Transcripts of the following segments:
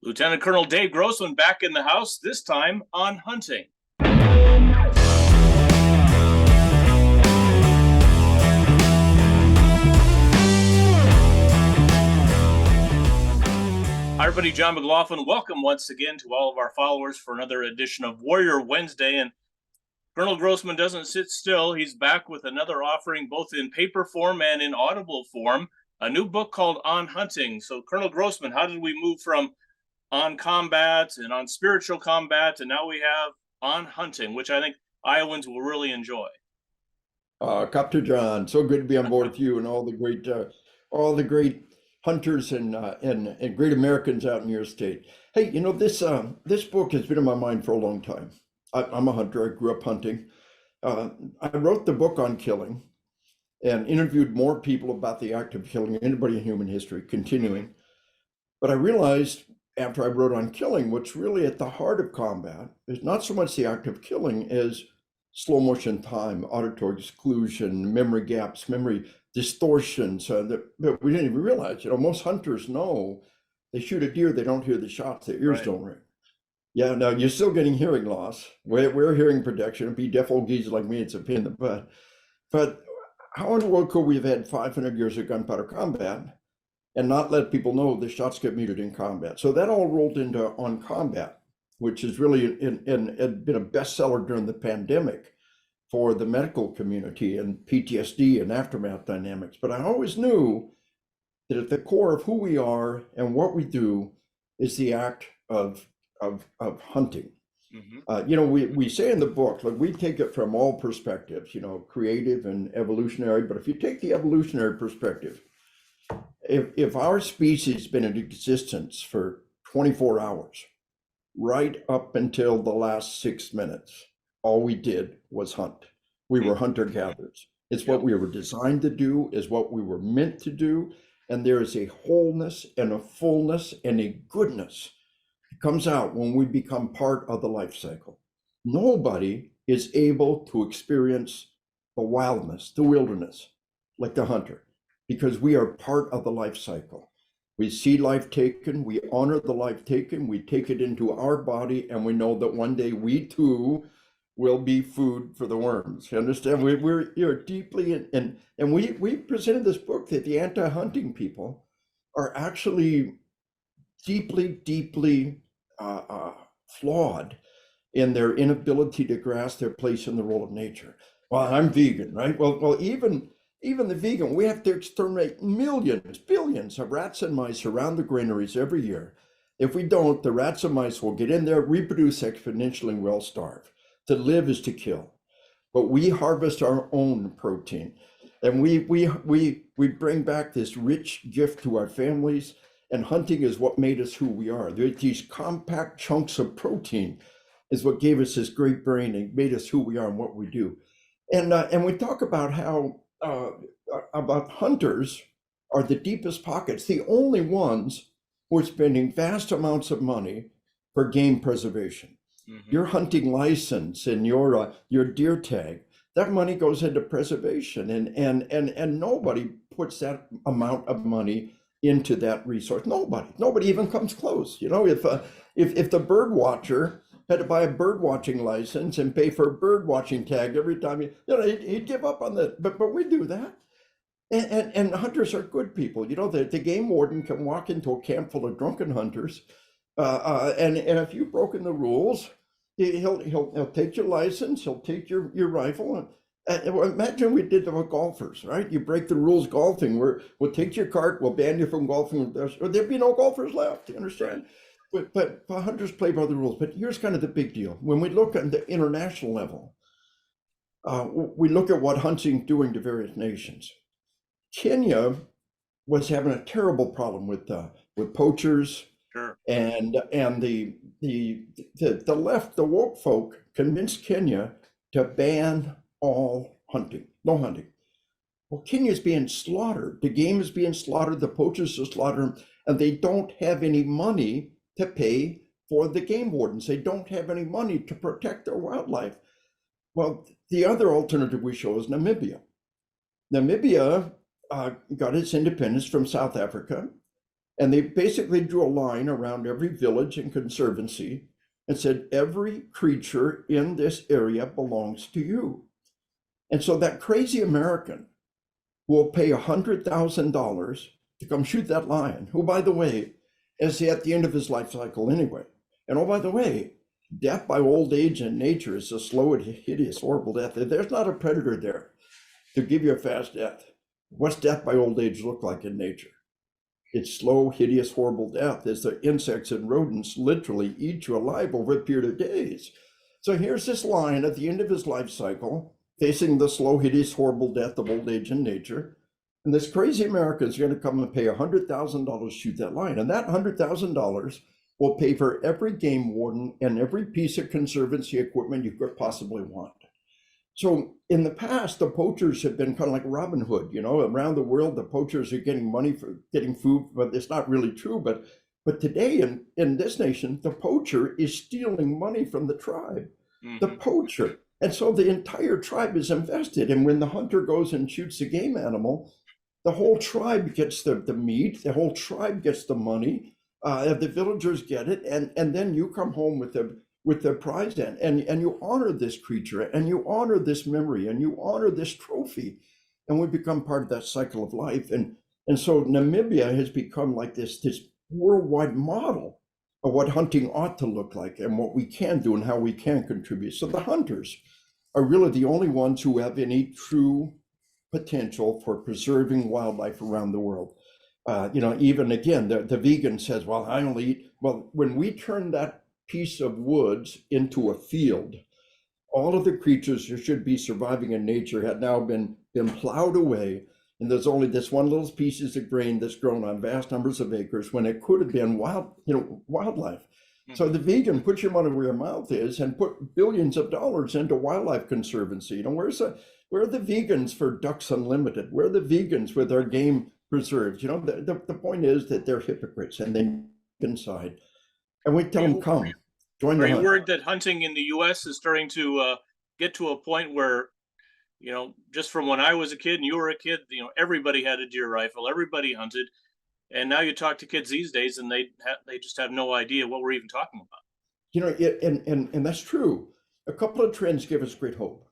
Lieutenant Colonel Dave Grossman back in the house, this time on hunting. Hi everybody, John McLaughlin. Welcome once again to all of our followers for another edition of Warrior Wednesday. And Colonel Grossman doesn't sit still. He's back with another offering, both in paper form and in audible form, a new book called On Hunting. So Colonel Grossman, how did we move from on combat and on spiritual combat, and now we have on hunting, which I think Iowans will really enjoy? Captain John, so good to be on board with you and all the great hunters and great Americans out in your state. Hey, you know, this book has been in my mind for a long time. I'm a hunter. I grew up hunting. I wrote the book on killing and interviewed more people about the act of killing, anybody in human history, continuing. But I realized after I wrote on killing, what's really at the heart of combat is not so much the act of killing as slow motion time, auditory exclusion, memory gaps, memory distortions that we didn't even realize. You know, most hunters know they shoot a deer, they don't hear the shots, their ears don't ring. Yeah, now you're still getting hearing loss. We're hearing protection. Be deaf old geezers like me, it's a pain in the butt. But how in the world could we have had 500 years of gunpowder combat and not let people know the shots get muted in combat? So that all rolled into On Combat, which has really been a bestseller during the pandemic for the medical community and PTSD and aftermath dynamics. But I always knew that at the core of who we are and what we do is the act of hunting. Mm-hmm. You know, we say in the book, like, we take it from all perspectives, you know, creative and evolutionary. But if you take the evolutionary perspective, if our species has been in existence for 24 hours, right up until the last 6 minutes, all we did was hunt. We were hunter-gatherers. It's what we were designed to do, is what we were meant to do. And there is a wholeness and a fullness and a goodness that comes out when we become part of the life cycle. Nobody is able to experience the wildness, the wilderness, like the hunter, because we are part of the life cycle. We see life taken, we honor the life taken, we take it into our body, and we know that one day we too will be food for the worms. You understand? We're deeply in, and we presented this book that the anti-hunting people are actually deeply flawed in their inability to grasp their place in the role of nature. Well, I'm vegan, right? Well, even the vegan, we have to exterminate millions, billions of rats and mice around the granaries every year. If we don't, the rats and mice will get in there, reproduce exponentially, and we'll starve. To live is to kill. But we harvest our own protein, and we bring back this rich gift to our families. And hunting is what made us who we are. These compact chunks of protein is what gave us this great brain and made us who we are and what we do. And we talk about how about hunters are the deepest pockets, the only ones who are spending vast amounts of money for game preservation. Mm-hmm. Your hunting license and your deer tag, that money goes into preservation, and nobody puts that amount of money into that resource. Nobody even comes close. You know, if the bird watcher had to buy a bird watching license and pay for a bird watching tag every time, he'd give up on that. But we do that. And hunters are good people. You know, the game warden can walk into a camp full of drunken hunters, and if you've broken the rules, he'll take your license, he'll take your rifle. Imagine we did it with golfers, right? You break the rules golfing, we'll take your cart, we'll ban you from golfing, or there'd be no golfers left. You understand? But hunters play by the rules. But here's kind of the big deal. When we look at the international level, we look at what hunting's doing to various nations. Kenya was having a terrible problem with poachers. Sure. And the left, the woke folk, convinced Kenya to ban all hunting, no hunting. Well, Kenya's being slaughtered. The game is being slaughtered. The poachers are slaughtered, and they don't have any money to pay for the game wardens. They don't have any money to protect their wildlife. Well, the other alternative we show is Namibia. Namibia got its independence from South Africa. And they basically drew a line around every village and conservancy and said, every creature in this area belongs to you. And so that crazy American will pay $100,000 to come shoot that lion, who, by the way, is at the end of his life cycle anyway. And oh, by the way, death by old age in nature is a slow and hideous, horrible death. There's not a predator there to give you a fast death. What's death by old age look like in nature? It's slow, hideous, horrible death as the insects and rodents literally eat you alive over a period of days. So here's this lion at the end of his life cycle, facing the slow, hideous, horrible death of old age in nature. And this crazy American is going to come and pay $100,000 to shoot that lion. And that $100,000 will pay for every game warden and every piece of conservancy equipment you could possibly want. So in the past, the poachers have been kind of like Robin Hood, you know, around the world, the poachers are getting money for getting food, but it's not really true. But today in this nation, the poacher is stealing money from the tribe, the poacher. And so the entire tribe is invested. And when the hunter goes and shoots a game animal, the whole tribe gets the meat, the whole tribe gets the money, the villagers get it, and then you come home with the prize and you honor this creature, and you honor this memory, and you honor this trophy, and we become part of that cycle of life. And so Namibia has become like this worldwide model of what hunting ought to look like and what we can do and how we can contribute. So the hunters are really the only ones who have any true potential for preserving wildlife around the world. Even again, the vegan says, well, I only eat. Well, when we turn that piece of woods into a field, all of the creatures that should be surviving in nature had now been plowed away. And there's only this one little piece of grain that's grown on vast numbers of acres when it could have been wildlife. So the vegan, put your money where your mouth is and put billions of dollars into wildlife conservancy. Where are the vegans for Ducks Unlimited? Where are the vegans with their game preserved? The point is that they're hypocrites and they inside. And we tell them, come, join the hunt. Are you worried that hunting in the U.S. is starting to get to a point where, just from when I was a kid and you were a kid, everybody had a deer rifle, everybody hunted. And now you talk to kids these days and they just have no idea what we're even talking about. And that's true. A couple of trends give us great hope.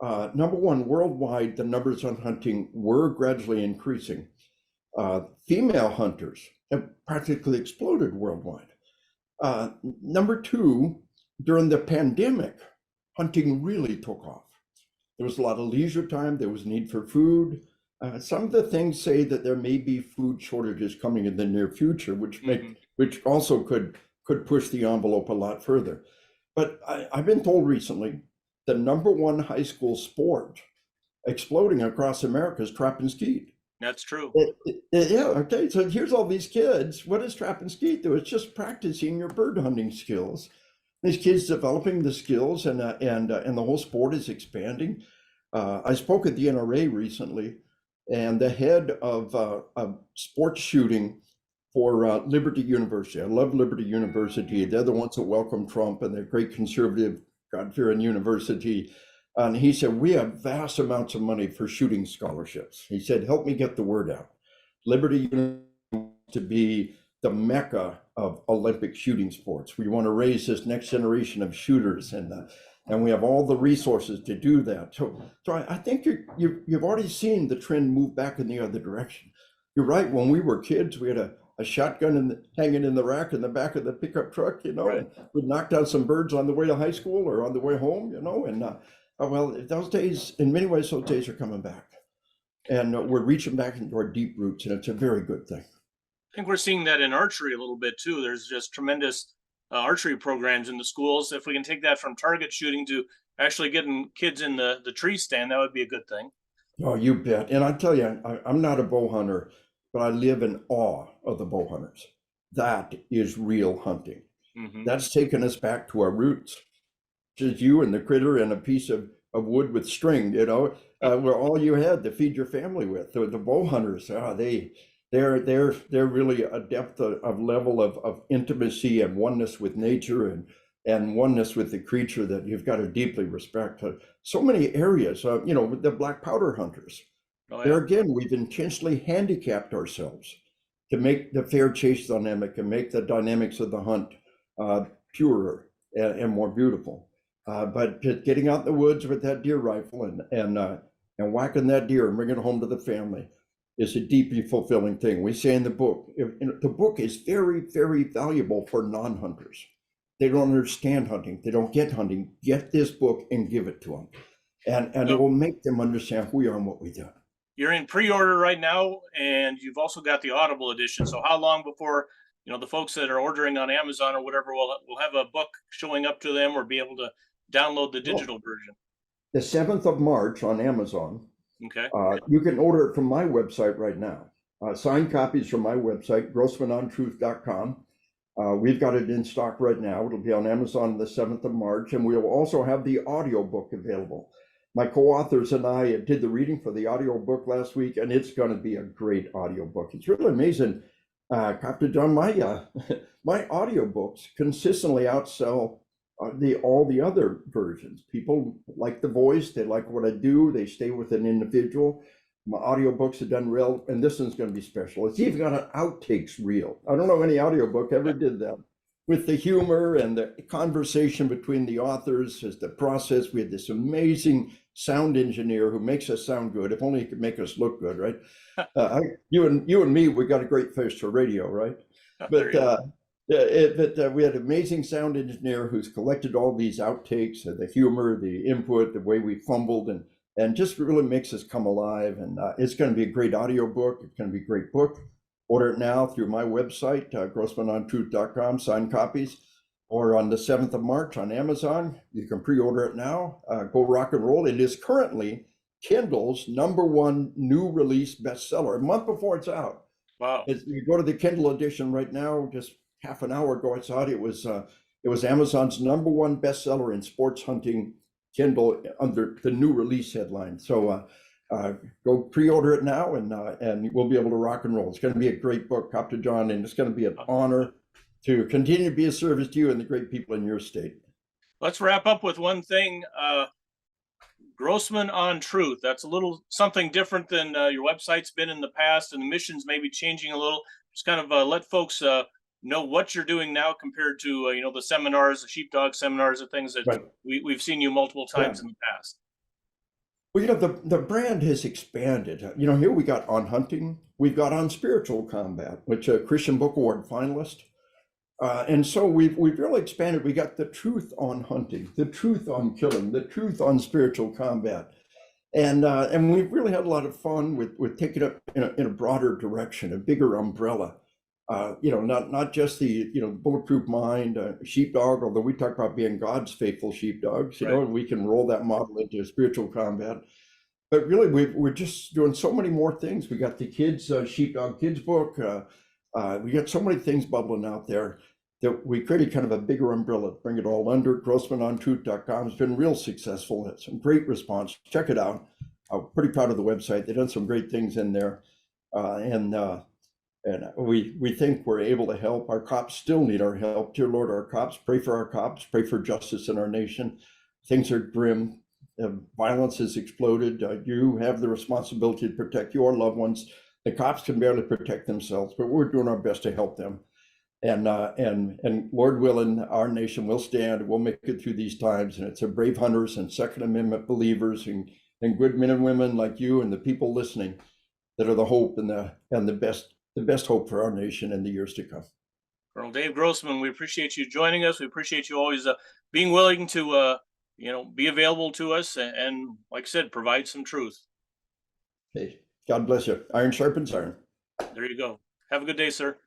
Number one, worldwide, the numbers on hunting were gradually increasing. Female hunters have practically exploded worldwide. Number two, during the pandemic, hunting really took off. There was a lot of leisure time. There was need for food. Some of the things say that there may be food shortages coming in the near future, which also could push the envelope a lot further. But I've been told recently the number one high school sport exploding across America is trap and skeet. That's true. Yeah. Okay. So here's all these kids. What does trap and skeet do? It's just practicing your bird hunting skills. These kids developing the skills, and the whole sport is expanding. I spoke at the NRA recently, and the head of sports shooting for Liberty University. I love Liberty University. They're the ones that welcome Trump, and they're great conservative, God-fearing university. And he said, we have vast amounts of money for shooting scholarships. He said, help me get the word out. Liberty University wants to be the mecca of Olympic shooting sports. We want to raise this next generation of shooters, and we have all the resources to do that. So I think you've already seen the trend move back in the other direction. You're right. When we were kids, we had a shotgun hanging in the rack in the back of the pickup truck, Right. and we'd knock down some birds on the way to high school or on the way home, and those days, in many ways, those days are coming back. And we're reaching back into our deep roots, and it's a very good thing. I think we're seeing that in archery a little bit too. There's just tremendous archery programs in the schools. If we can take that from target shooting to actually getting kids in the tree stand, that would be a good thing. Oh, you bet. And I tell you, I'm not a bow hunter, but I live in awe of the bow hunters. That is real hunting. That's taken us back to our roots. Just you and the critter and a piece of wood with string, were all you had to feed your family with. The bow hunters, they're really a depth of level of intimacy and oneness with nature and oneness with the creature that you've got to deeply respect. So many areas, the black powder hunters. Oh, yeah. There again, we've intentionally handicapped ourselves to make the fair chase dynamic and make the dynamics of the hunt purer and more beautiful. But just getting out in the woods with that deer rifle and whacking that deer and bringing it home to the family is a deeply fulfilling thing. We say in the book, the book is very, very valuable for non-hunters. They don't understand hunting. They don't get hunting. Get this book and give it to them. And it will make them understand who we are and what we do. You're in pre-order right now, and you've also got the Audible edition. So how long before, the folks that are ordering on Amazon or whatever will have a book showing up to them or be able to download the digital version? The 7th of March on Amazon. Okay. You can order it from my website right now. Signed copies from my website, grossmanontruth.com. We've got it in stock right now. It'll be on Amazon the 7th of March, and we'll also have the audio book available. My co-authors and I did the reading for the audio book last week, and it's going to be a great audio book. It's really amazing, Captain John. My audio books consistently outsell all the other versions. People like the voice, they like what I do, they stay with an individual. My audiobooks have done real, and this one's going to be special. It's even got an outtakes reel. I don't know any audiobook ever did that. With the humor and the conversation between the authors as the process. We had this amazing sound engineer who makes us sound good. If only he could make us look good, right? You and me, we got a great face for radio, right? But we had an amazing sound engineer who's collected all these outtakes, the humor, the input, the way we fumbled, and just really makes us come alive. And it's going to be a great audio book. It's going to be a great book. Order it now through my website, grossmanontruth.com, signed copies, or on the 7th of March on Amazon. You can pre-order it now. Go rock and roll. It is currently Kindle's #1 new release bestseller, a month before it's out. Wow. You go to the Kindle edition right now, just half an hour ago it's out. It was Amazon's #1 bestseller in sports hunting Kindle under the new release headline. So go pre-order it now, and we'll be able to rock and roll. It's going to be a great book, Captain John, and it's going to be an honor to continue to be of service to you and the great people in your state. Let's wrap up with one thing. Grossman on Truth. That's a little something different than your website's been in the past, and the missions may be changing a little. Just kind of let folks know what you're doing now compared to the seminars, the sheepdog seminars, the things that Right. we've seen you multiple times in the past. Well, the brand has expanded. Here we got on hunting, we've got on spiritual combat, which a Christian Book Award finalist. And so we've really expanded. We got the truth on hunting, the truth on killing, the truth on spiritual combat. And we've really had a lot of fun with taking it in a broader direction, a bigger umbrella. Not just the bulletproof mind, sheepdog, although we talk about being God's faithful sheepdogs, Right. and we can roll that model into spiritual combat. But really, we're just doing so many more things. We got the kids, sheepdog kids book. We got so many things bubbling out there that we created kind of a bigger umbrella, bring it all under. Grossmanontruth.com has been real successful. It's some great response. Check it out. I'm pretty proud of the website. They've done some great things in there. And we think we're able to help. Our cops still need our help. Dear Lord, our cops, pray for our cops, pray for justice in our nation. Things are grim. Violence has exploded. You have the responsibility to protect your loved ones. The cops can barely protect themselves, but we're doing our best to help them. And Lord willing, our nation will stand. We'll make it through these times. And it's a brave hunters and Second Amendment believers and good men and women like you and the people listening that are the hope and the best hope for our nation in the years to come. Colonel Dave Grossman, we appreciate you joining us. We appreciate you always being willing to be available to us and like I said, provide some truth. Hey, God bless you. Iron sharpens iron. There you go. Have a good day, sir.